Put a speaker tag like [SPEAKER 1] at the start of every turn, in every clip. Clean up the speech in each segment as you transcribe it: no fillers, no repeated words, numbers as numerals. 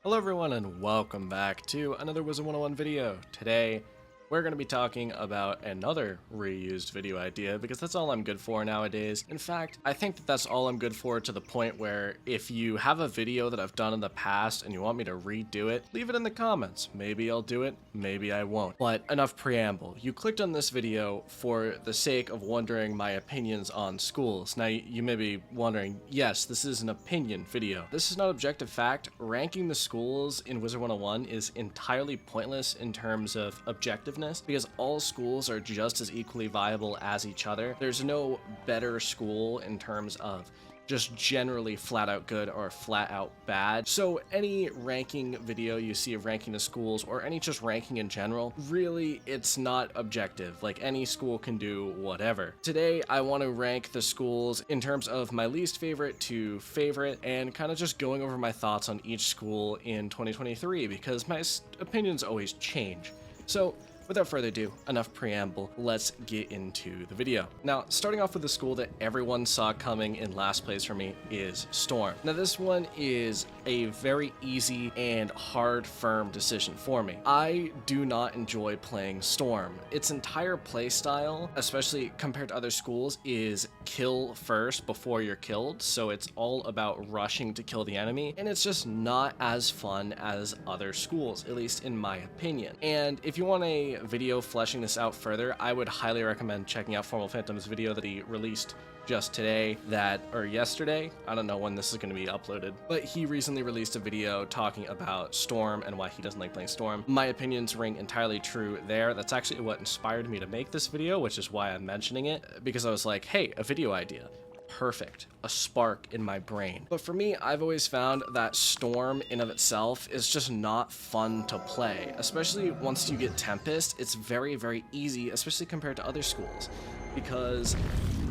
[SPEAKER 1] Hello everyone and welcome back to another Wizard101 video. Today, we're going to be talking about another reused video idea because that's all I'm good for nowadays. In fact, I think that that's all I'm good for to the point where if you have a video that I've done in the past and you want me to redo it, leave it in the comments. Maybe I'll do it, maybe I won't. But enough preamble. You clicked on this video for the sake of wondering my opinions on schools. Now, you may be wondering, yes, this is an opinion video. This is not objective fact. Ranking the schools in Wizard101 is entirely pointless in terms of objectiveness, because all schools are just as equally viable as each other. There's no better school in terms of just generally flat out good or flat out bad. So any ranking video you see of ranking the schools or any just ranking in general, really it's not objective. Like any school can do whatever. Today I want to rank the schools in terms of my least favorite to favorite and kind of just going over my thoughts on each school in 2023 because my opinions always change. So without further ado, enough preamble, let's get into the video. Now, starting off with the school that everyone saw coming in last place for me is Storm. Now, this one is a very easy and hard, firm decision for me. I do not enjoy playing Storm. Its entire playstyle, especially compared to other schools, is kill first before you're killed, so it's all about rushing to kill the enemy, and it's just not as fun as other schools, at least in my opinion. And if you want a video fleshing this out further, I would highly recommend checking out Formal Phantom's video that he released just today, or yesterday. I don't know when this is going to be uploaded, but he recently released a video talking about Storm and why he doesn't like playing Storm. My opinions ring entirely true there. That's actually what inspired me to make this video, which is why I'm mentioning it, because I was like, hey, a video idea. Perfect. A spark in my brain. But for me, I've always found that Storm in of itself is just not fun to play. Especially once you get Tempest, it's very, very easy, especially compared to other schools. Because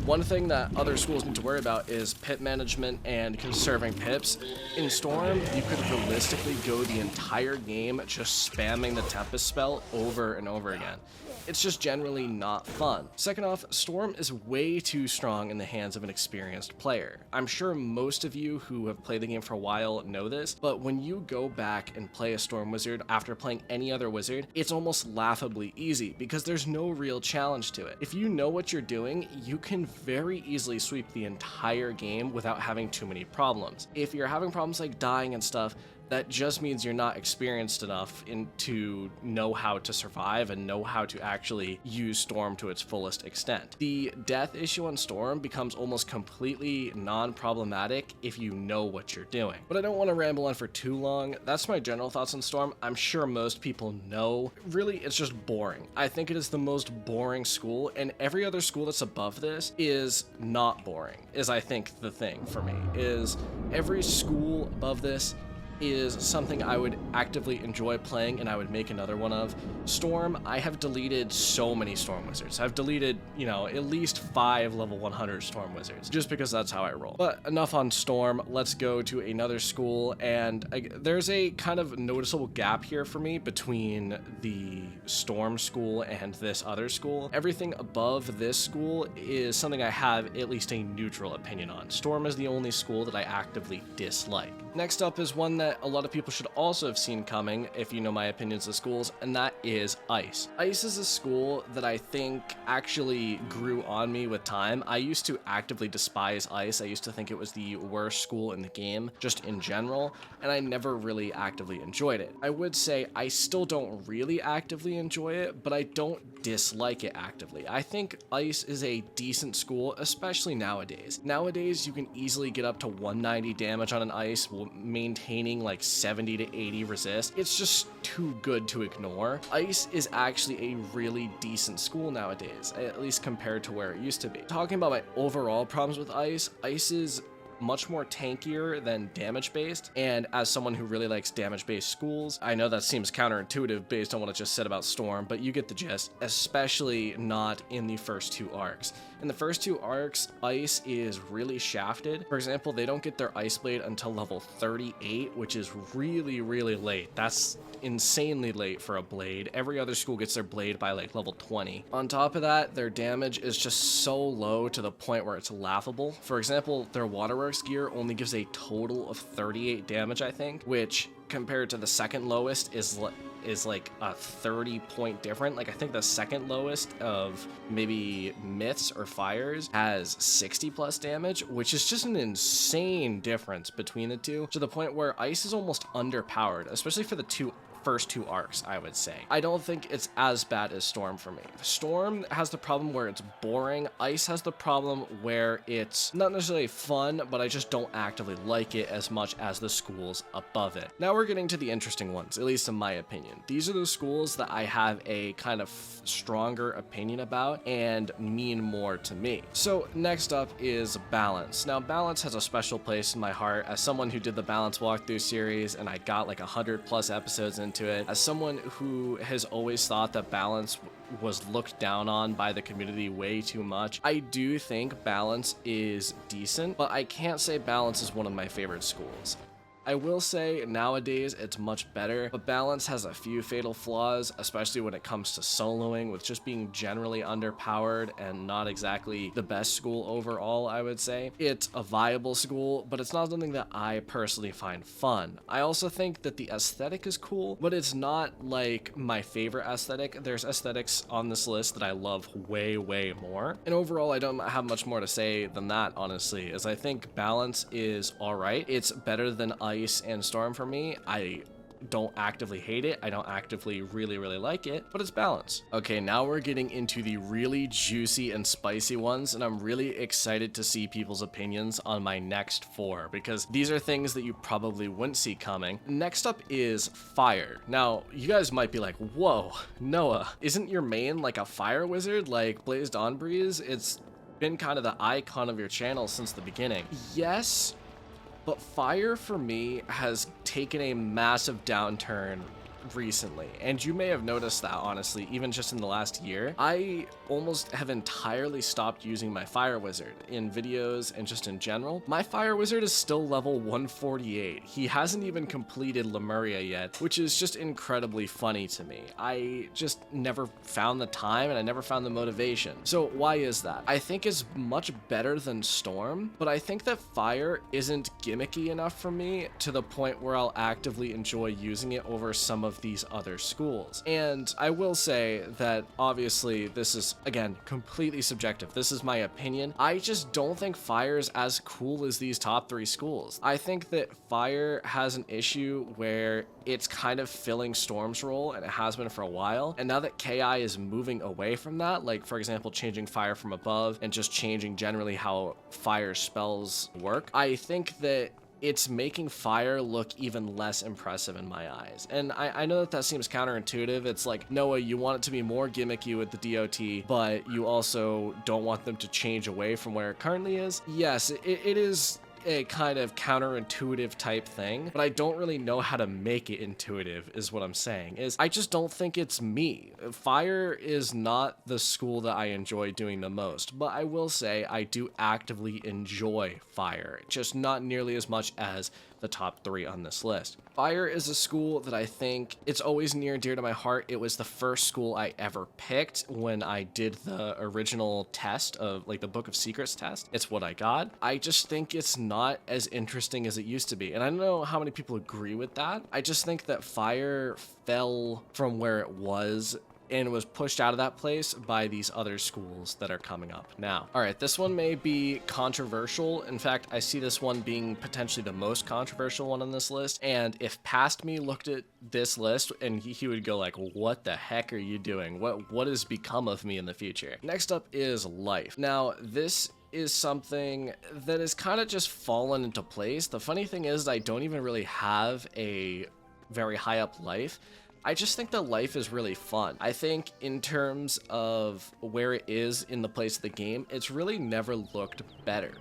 [SPEAKER 1] one thing that other schools need to worry about is pip management and conserving pips. In Storm, you could realistically go the entire game just spamming the Tempest spell over and over again. It's just generally not fun. Second off, Storm is way too strong in the hands of an experienced player. I'm sure most of you who have played the game for a while know this, but when you go back and play a Storm Wizard after playing any other wizard, it's almost laughably easy because there's no real challenge to it. If you know what you're doing, you can very easily sweep the entire game without having too many problems. If you're having problems like dying and stuff, that just means you're not experienced enough to know how to survive and know how to actually use Storm to its fullest extent. The death issue on Storm becomes almost completely non-problematic if you know what you're doing. But I don't want to ramble on for too long. That's my general thoughts on Storm. I'm sure most people know. Really, it's just boring. I think it is the most boring school, and every other school that's above this is not boring, is I think the thing for me, is every school above this is something I would actively enjoy playing and I would make another one of. Storm, I have deleted so many Storm Wizards. I've deleted, at least 5 level 100 Storm Wizards, just because that's how I roll. But enough on Storm, let's go to another school, and there's a kind of noticeable gap here for me between the Storm school and this other school. Everything above this school is something I have at least a neutral opinion on. Storm is the only school that I actively dislike. Next up is one that a lot of people should also have seen coming if you know my opinions of schools, and that is Ice. Ice is a school that I think actually grew on me with time. I used to actively despise Ice. I used to think it was the worst school in the game, just in general, and I never really actively enjoyed it. I would say I still don't really actively enjoy it, but I don't dislike it actively. I think Ice is a decent school, especially nowadays. Nowadays, you can easily get up to 190 damage on an Ice, maintaining like 70 to 80 resist. It's just too good to ignore. Ice is actually a really decent school nowadays, at least compared to where it used to be. Talking about my overall problems with Ice, Ice is much more tankier than damage-based, and as someone who really likes damage-based schools, I know that seems counterintuitive based on what I just said about Storm, but you get the gist, especially not in the first 2 arcs. In the first two arcs, Ice is really shafted. For example, they don't get their Ice Blade until level 38, which is really, really late. That's insanely late for a blade. Every other school gets their blade by like level 20. On top of that, their damage is just so low to the point where it's laughable. For example, their Waterworks gear only gives a total of 38 damage, I think, which compared to the second lowest is like a 30-point difference. Like I think the second lowest of maybe Myths or Fires has 60 plus damage, which is just an insane difference between the two, to the point where Ice is almost underpowered, especially for the first two arcs, I would say. I don't think it's as bad as Storm for me. Storm has the problem where it's boring. Ice has the problem where it's not necessarily fun, but I just don't actively like it as much as the schools above it. Now we're getting to the interesting ones, at least in my opinion. These are the schools that I have a kind of stronger opinion about and mean more to me. So next up is Balance. Now Balance has a special place in my heart as someone who did the Balance walkthrough series, and I got like 100 plus episodes into it. As someone who has always thought that Balance was looked down on by the community way too much, I do think Balance is decent, but I can't say Balance is one of my favorite schools. I will say nowadays it's much better, but Balance has a few fatal flaws, especially when it comes to soloing, with just being generally underpowered and not exactly the best school overall, I would say. It's a viable school, but it's not something that I personally find fun. I also think that the aesthetic is cool, but it's not like my favorite aesthetic. There's aesthetics on this list that I love way, way more. And overall, I don't have much more to say than that, honestly, as I think Balance is alright. It's better than Ice and Storm for me. I don't actively hate it. I don't actively really like it, but it's Balance. Okay, now we're getting into the really juicy and spicy ones, and I'm really excited to see people's opinions on my next 4, because these are things that you probably wouldn't see coming. Next up is Fire. Now, you guys might be like, whoa, Noah, isn't your main like a fire wizard like Blaze Dawnbreeze? It's been kind of the icon of your channel since the beginning. Yes, but Fire for me has taken a massive downturn recently, and you may have noticed that, honestly, even just in the last year. I almost have entirely stopped using my Fire Wizard in videos and just in general. My Fire Wizard is still level 148. He hasn't even completed Lemuria yet, which is just incredibly funny to me. I just never found the time and I never found the motivation. So why is that? I think it's much better than Storm, but I think that Fire isn't gimmicky enough for me to the point where I'll actively enjoy using it over some of these other schools. And I will say that obviously this is, again, completely subjective. This is my opinion. I just don't think Fire is as cool as these top 3 schools. I think that Fire has an issue where it's kind of filling Storm's role, and it has been for a while. And now that KI is moving away from that, like for example changing Fire from above and just changing generally how Fire spells work, I think that it's making Fire look even less impressive in my eyes. And I know that seems counterintuitive. It's like, Noah, you want it to be more gimmicky with the DOT, but you also don't want them to change away from where it currently is. Yes, it is a kind of counterintuitive type thing, but I don't really know how to make it intuitive, is what I'm saying. I just don't think it's me. Fire is not the school that I enjoy doing the most, but I will say I do actively enjoy Fire, just not nearly as much as the top 3 on this list. Fire is a school that I think it's always near and dear to my heart. It was the first school I ever picked when I did the original test of like the Book of Secrets test. It's what I got. I just think it's not as interesting as it used to be. And I don't know how many people agree with that. I just think that Fire fell from where it was and was pushed out of that place by these other schools that are coming up now. All right, this one may be controversial. In fact, I see this one being potentially the most controversial one on this list. And if Past Me looked at this list, and he would go like, what the heck are you doing? What has become of me in the future? Next up is Life. Now, this is something that has kind of just fallen into place. The funny thing is I don't even really have a very high up Life. I just think that Life is really fun. I think in terms of where it is in the place of the game, it's really never looked better.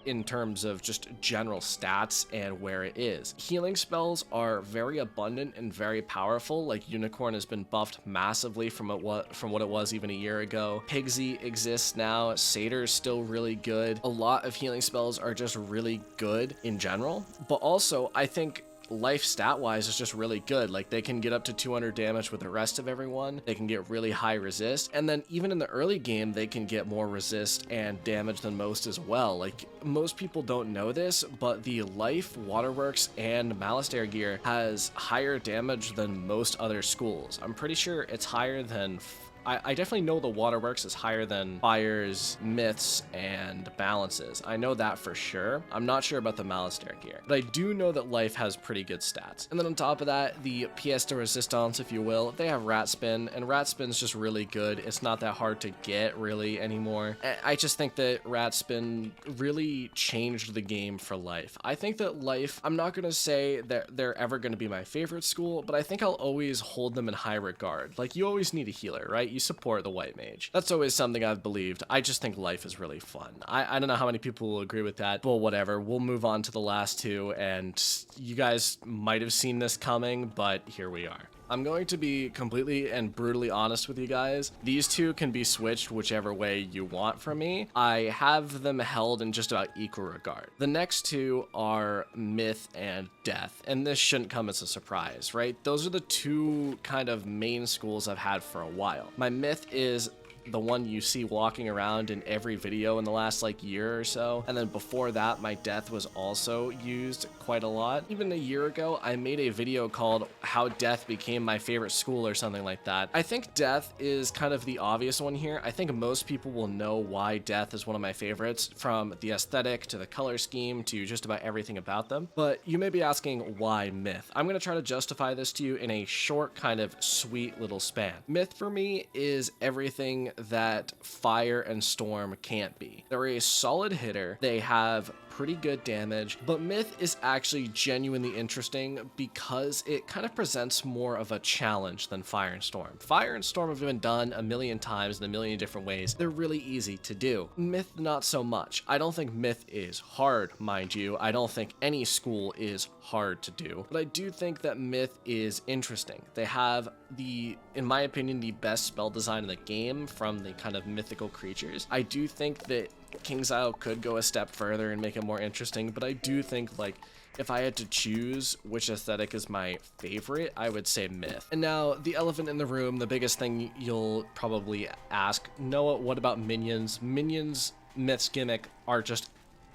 [SPEAKER 1] in terms of just general stats and where it is. Healing spells are very abundant and very powerful. Like Unicorn has been buffed massively from what it was even a year ago. Pigsy exists now. Satyr's still really good. A lot of healing spells are just really good in general, but also I think life stat wise is just really good. Like they can get up to 200 damage with the rest of everyone. They can get really high resist, and then even in the early game they can get more resist and damage than most as well. Like most people don't know this, but the life, waterworks, and Malastair gear has higher damage than most other schools. I'm pretty sure it's higher than I definitely know the Waterworks is higher than Fire's, Myths, and Balances. I know that for sure. I'm not sure about the Malastair gear, but I do know that Life has pretty good stats. And then on top of that, the pièce de résistance, if you will, they have Rat Spin, and Rat Spin's just really good. It's not that hard to get really anymore. I just think that Rat Spin really changed the game for Life. I think that Life, I'm not gonna say that they're ever gonna be my favorite school, but I think I'll always hold them in high regard. Like you always need a healer, right? You support the white mage. That's always something I've believed. I just think Life is really fun. I don't know how many people will agree with that, but whatever. We'll move on to the last two, and you guys might have seen this coming, but here we are. I'm going to be completely and brutally honest with you guys. These two can be switched whichever way you want from me. I have them held in just about equal regard. The next two are Myth and Death, and this shouldn't come as a surprise, right? Those are the two kind of main schools I've had for a while. My Myth is the one you see walking around in every video in the last like year or so, and then before that my Death was also used quite a lot. Even a year ago I made a video called How Death Became My Favorite School or something like that. I think Death is kind of the obvious one here. I think most people will know why Death is one of my favorites, from the aesthetic to the color scheme to just about everything about them. But you may be asking, why Myth? I'm going to try to justify this to you in a short kind of sweet little span. Myth for me is everything that Fire and Storm can't be. They're a solid hitter. They have pretty good damage, but Myth is actually genuinely interesting because it kind of presents more of a challenge than Fire and Storm. Fire and Storm have been done a million times in a million different ways. They're really easy to do. Myth, not so much. I don't think Myth is hard, mind you. I don't think any school is hard to do, but I do think that Myth is interesting. They have in my opinion, the best spell design in the game from the kind of mythical creatures. I do think that King's Isle could go a step further and make it more interesting, but I do think, like, if I had to choose which aesthetic is my favorite, I would say Myth. And now, the elephant in the room, the biggest thing you'll probably ask, Noah, what about Minions? Minions, Myth's gimmick are just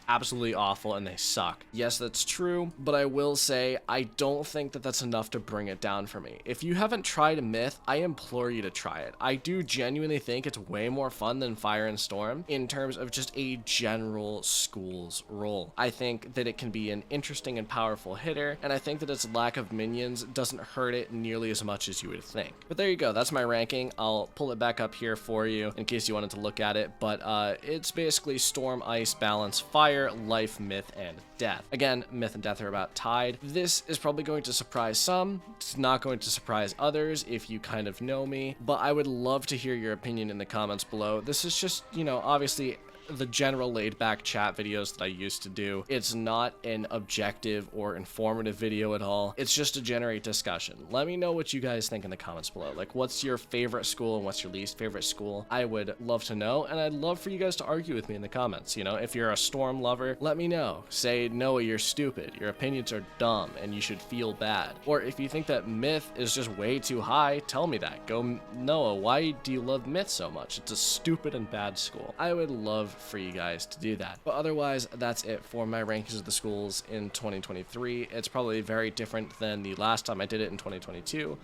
[SPEAKER 1] absolutely awful and they suck. Yes, that's true, but I will say I don't think that that's enough to bring it down for me. If you haven't tried Myth, I implore you to try it. I do genuinely think it's way more fun than Fire and Storm in terms of just a general school's role. I think that it can be an interesting and powerful hitter, and I think that its lack of minions doesn't hurt it nearly as much as you would think. But there you go, that's my ranking. I'll pull it back up here for you in case you wanted to look at it, but it's basically Storm, Ice, Balance, Fire, Life, Myth, and Death. Again, Myth and Death are about tied. This is probably going to surprise some. It's not going to surprise others if you kind of know me, but I would love to hear your opinion in the comments below. This is just, you know, obviously the general laid-back chat videos that I used to do. It's not an objective or informative video at all. It's just to generate discussion. Let me know what you guys think in the comments below. Like, what's your favorite school and what's your least favorite school? I would love to know, and I'd love for you guys to argue with me in the comments. You know, if you're a Storm lover, let me know. Say, Noah, you're stupid. Your opinions are dumb, and you should feel bad. Or if you think that Myth is just way too high, tell me that. Go, Noah, why do you love Myth so much? It's a stupid and bad school. I would love for you guys to do that. But otherwise, that's it for my rankings of the schools in 2023. It's probably very different than the last time I did it in 2022,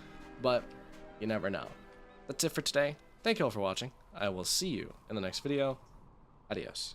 [SPEAKER 1] but you never know. That's it for today. Thank you all for watching. I will see you in the next video. Adios.